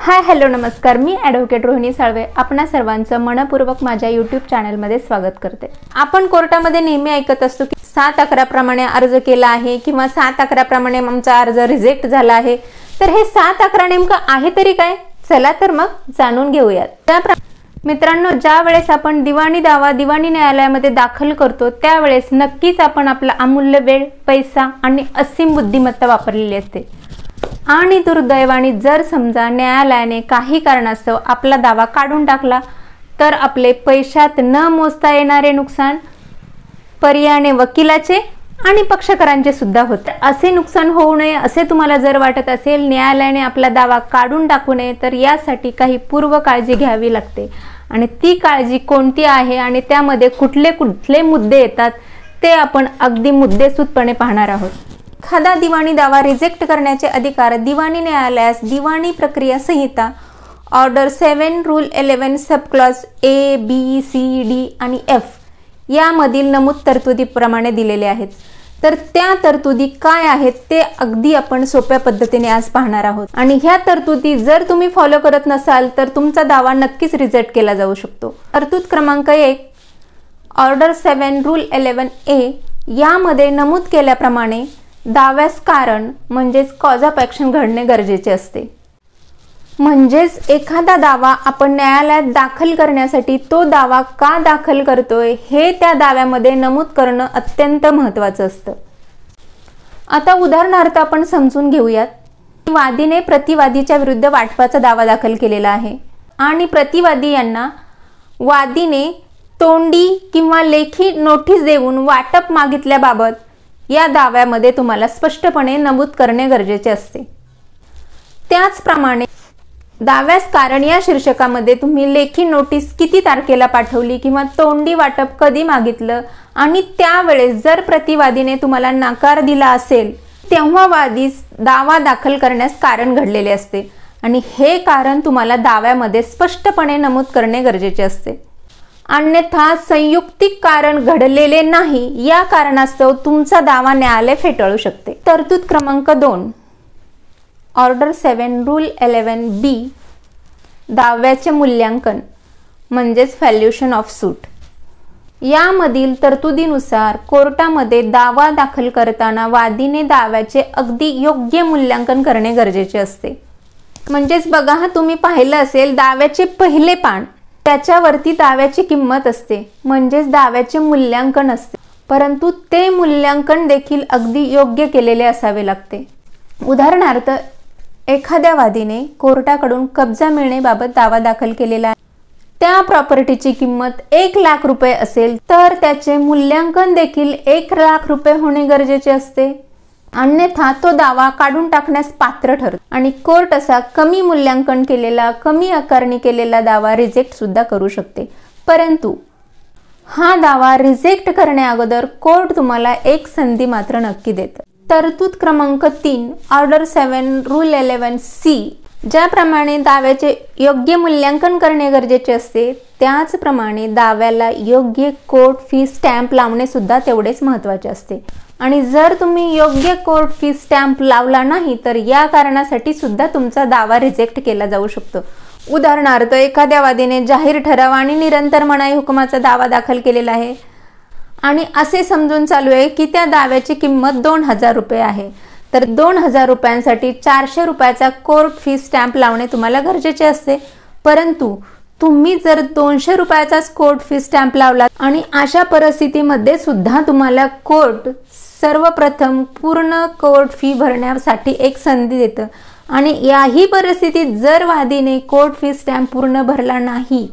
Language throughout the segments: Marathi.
हाय हॅलो नमस्कार, मी ॲडव्होकेट रोहिणी साळवे आपणा सर्वांचं मनपूर्वक माझ्या यूट्यूब चॅनलमध्ये स्वागत करते। आपण कोर्टामध्ये नेहमी ऐकत असतो की 7/11 प्रमाणे अर्ज केला आहे किंवा 7/11 प्रमाणे आमचा अर्ज रिजेक्ट झाला आहे। तर हे 7/11 नेमकं आहे तरी काय, चला तर मग जाणून घेऊयात। मित्रांनो, ज्या वेळेस आपण दिवाणी दावा दिवाणी न्यायालयामध्ये दाखल करतो त्यावेळेस नक्कीच आपण आपला अमूल्य वेळ, पैसा आणि असीम बुद्धिमत्ता वापरलेली असते। आणि दुर्दैवाने जर समजा न्यायालयाने काही कारणास्तव आपला दावा काढून टाकला तर आपले पैशात न मोजता येणारे नुकसान पर्यायाने वकिलाचे आणि पक्षकारांचे सुद्धा होते। असे नुकसान होऊ नये असे तुम्हाला जर वाटत असेल, न्यायालयाने आपला दावा काढून टाकू नये, तर यासाठी काही पूर्व काळजी घ्यावी लागते। आणि ती काळजी कोणती आहे आणि त्यामध्ये कुठले कुठले मुद्दे येतात ते आपण अगदी मुद्देसूदपणे पाहणार आहोत। एखादा दिवाणी दावा रिजेक्ट करण्याचे अधिकार दिवाणी न्यायालयास दिवाणी प्रक्रिया संहिता order 7 rule 11 sub clause A, B, C, D आणि F यामधील नमूद तरतुदीप्रमाणे दिलेले आहेत। तर त्या तरतुदी काय आहेत ते अगदी आपण सोप्या पद्धतीने आज पाहणार आहोत। आणि ह्या तरतुदी जर तुम्ही फॉलो करत नसाल तर तुमचा दावा नक्कीच रिजेक्ट केला जाऊ शकतो। तरतूद क्रमांक 1 ऑर्डर 7 रूल 11 A यामध्ये नमूद केल्याप्रमाणे दाव्यास कारण म्हणजेच कॉज ऑफ ॲक्शन घडणे गरजेचे असते। म्हणजेच एखादा दावा आपण न्यायालयात दाखल करण्यासाठी तो दावा का दाखल करतोय हे त्या दाव्यामध्ये नमूद करणं अत्यंत महत्त्वाचं असतं। आता उदाहरणार्थ आपण समजून घेऊयात। वादीने प्रतिवादीच्या विरुद्ध वाटपाचा दावा दाखल केलेला आहे आणि प्रतिवादी यांना वादीने तोंडी किंवा लेखी नोटीस देऊन वाटप मागितल्याबाबत या दाव्यामध्ये तुम्हाला स्पष्टपणे नमूद करणे गरजेचे असते। त्याचप्रमाणे दाव्यास कारण या शीर्षकामध्ये तुम्ही लेखी नोटीस किती तारखेला पाठवली किंवा तोंडी वाटप कधी मागितलं आणि त्यावेळेस जर प्रतिवादीने तुम्हाला नकार दिला असेल तेव्हा वादीस दावा दाखल करण्यास कारण घडलेले असते आणि हे कारण तुम्हाला दाव्यामध्ये स्पष्टपणे नमूद करणे गरजेचे असते। अन्यथा संयुक्तिक कारण घडलेले नाही या कारणास्तव तुमचा दावा न्यायालय फेटाळू शकते। तरतूद क्रमांक 2 ऑर्डर 7 रूल 11 B दाव्याचे मूल्यांकन म्हणजेच व्हॅल्युएशन ऑफ सूट यामधील तरतुदीनुसार कोर्टामध्ये दावा दाखल करताना वादीने दाव्याचे अगदी योग्य मूल्यांकन करणे गरजेचे असते। म्हणजेच बघा, तुम्ही पाहिलं असेल दाव्याचे पहिले पान त्याच्यावरती दाव्याची किंमत असते म्हणजेच दाव्याचे मूल्यांकन असते, परंतु ते मूल्यांकन देखील अगदी योग्य केलेले असावे लागते। उदाहरणार्थ एखाद्या वादीने कोर्टाकडून कब्जा मिळण्याबाबत दावा दाखल केलेला आहे, त्या प्रॉपर्टीची किंमत 1 लाख रुपये असेल तर त्याचे मूल्यांकन देखील 1 लाख रुपये होणे गरजेचे असते, अन्यथा तो दावा काढून टाकण्यास पात्र ठरतो आणि कोर्ट असा कमी मूल्यांकन केलेला, कमी आकारणी केलेला दावा रिजेक्ट सुद्धा करू शकते। परंतु हा दावा रिजेक्ट करण्या अगोदर कोर्ट तुम्हाला एक संधी मात्र नक्की देतं। तरतूद क्रमांक 3 ऑर्डर 7 रूल 11 C ज्याप्रमाणे दाव्याचे योग्य मूल्यांकन करणे गरजेचे असते त्याचप्रमाणे दाव्याला योग्य कोर्ट फी स्टॅम्प लावणे सुद्धा तेवढेच महत्त्वाचे असते। आणि जर तुम्ही योग्य कोर्ट फी स्टॅम्प लावला नाही तर या कारणासाठी सुद्धा तुमचा दावा रिजेक्ट केला जाऊ शकतो। उदाहरणार्थ एखाद्या वादीने जाहीर ठराव आणि निरंतर मनाई हुकुमाचा दावा दाखल केलेला आहे आणि असे समजून चालू आहे की त्या दाव्याची किंमत 2000 रुपये आहे, तर 2000 रुपयांसाठी 400 रुपयाचा कोर्ट फी स्टॅम्प लावणे तुम्हाला गरजेचे असते। परंतु तुम्ही जर 200 रुपयाचाच कोर्ट फी स्टॅम्प लावला आणि अशा परिस्थितीमध्ये सुद्धा तुम्हाला कोर्ट सर्वप्रथम पूर्ण कोर्ट फी भरण्यासाठी एक संधी देतं आणि याही परिस्थितीत जर वादीने कोर्ट फी स्टॅम्प पूर्ण भरला नाही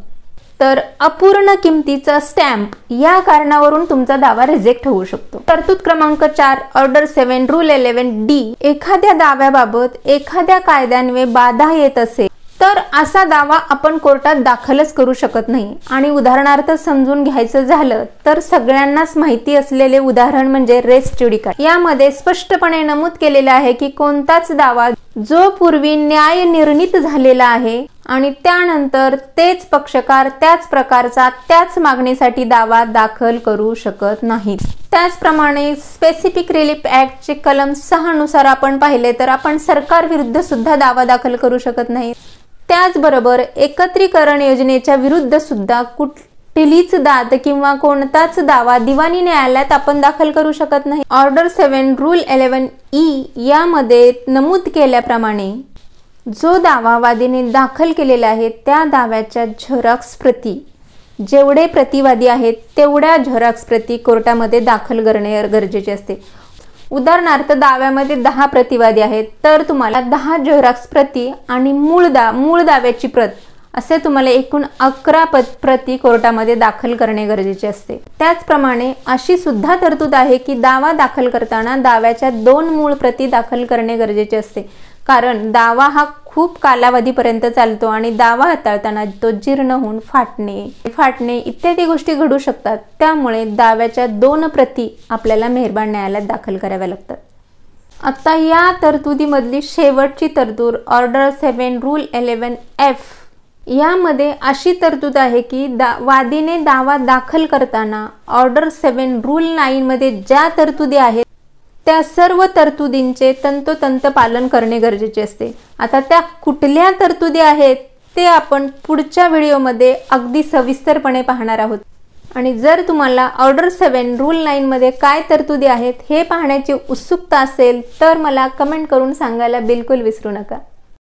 तर अपूर्ण किमतीचा स्टॅम्प या कारणावरून तुमचा दावा रिजेक्ट होऊ शकतो। तरतूद क्रमांक 4 ऑर्डर 7 रूल 11 D एखाद्या दाव्याबाबत एखाद्या कायद्यान्वये बाधा येत असेल तर असा दावा आपण कोर्टात दाखलच करू शकत नाही। आणि उदाहरणार्थ समजून घ्यायचं झालं तर सगळ्यांनाच माहिती असलेले उदाहरण म्हणजे रेस ज्युडिकाटा यामध्ये स्पष्टपणे नमूद केलेले आहे की कोणताच दावा जो पूर्वी न्याय निर्णीत झालेला आहे आणि त्यानंतर तेच पक्षकार त्याच प्रकारचा त्याच मागणीसाठी दावा दाखल करू शकत नाहीत। त्याचप्रमाणे स्पेसिफिक रिलीफ ॲक्टचे कलम 6 नुसार आपण पाहिले तर आपण सरकार विरुद्ध सुद्धा दावा दाखल करू शकत नाही। त्याचबरोबर एकत्रीकरण योजनेच्या विरुद्ध सुद्धा कुठलीच दाद किंवा कोणताच दावा दिवाणी न्यायालयात आपण दाखल करू शकत नाही। ऑर्डर 7 रूल 11E यामध्ये नमूद केल्याप्रमाणे जो दावा वादीने दाखल केलेला आहे त्या दाव्याच्या झेरॉक्स प्रती, जेवढे प्रतिवादी आहेत तेवढ्या झेरॉक्स प्रती कोर्टामध्ये दाखल करणे गरजेचे असते। उदाहरणार्थ दाव्यामध्ये 10 प्रतिवादी आहेत तर तुम्हाला 10 झेरॉक्स प्रती आणि मूळ दाव्याची प्रत असे तुम्हाला एकूण 11 प्रती कोर्टामध्ये दाखल करणे गरजेचे असते। त्याचप्रमाणे अशी सुद्धा तरतूद आहे की दावा दाखल करताना दाव्याच्या 2 मूळ प्रती दाखल करणे गरजेचे असते, कारण दावा हा खूप कालावधीपर्यंत चालतो आणि दावा हाताळताना तो जीर्ण होऊन फाटणे इत्यादी गोष्टी घडू शकतात। त्यामुळे दाव्याच्या 2 प्रती आपल्याला मेहरबान न्यायालयात दाखल कराव्या लागतात। आता या तरतुदीमधली शेवटची तरतूद ऑर्डर 7 रूल 11F यामध्ये अशी तरतूद आहे की वादीने दावा दाखल करताना ऑर्डर 7 रूल 9 मध्ये ज्या तरतुदी आहेत त्या सर्व तरतुदींचे तंतोतंत पालन करणे गरजेचे असते। आता त्या कुठल्या तरतुदी आहेत ते आपण पुढच्या व्हिडिओमध्ये अगदी सविस्तरपणे पाहणार आहोत। आणि जर तुम्हाला ऑर्डर 7 रूल 9 मध्ये काय तरतुदी आहेत हे पाहण्याची उत्सुकता असेल तर मला कमेंट करून सांगायला बिलकुल विसरू नका।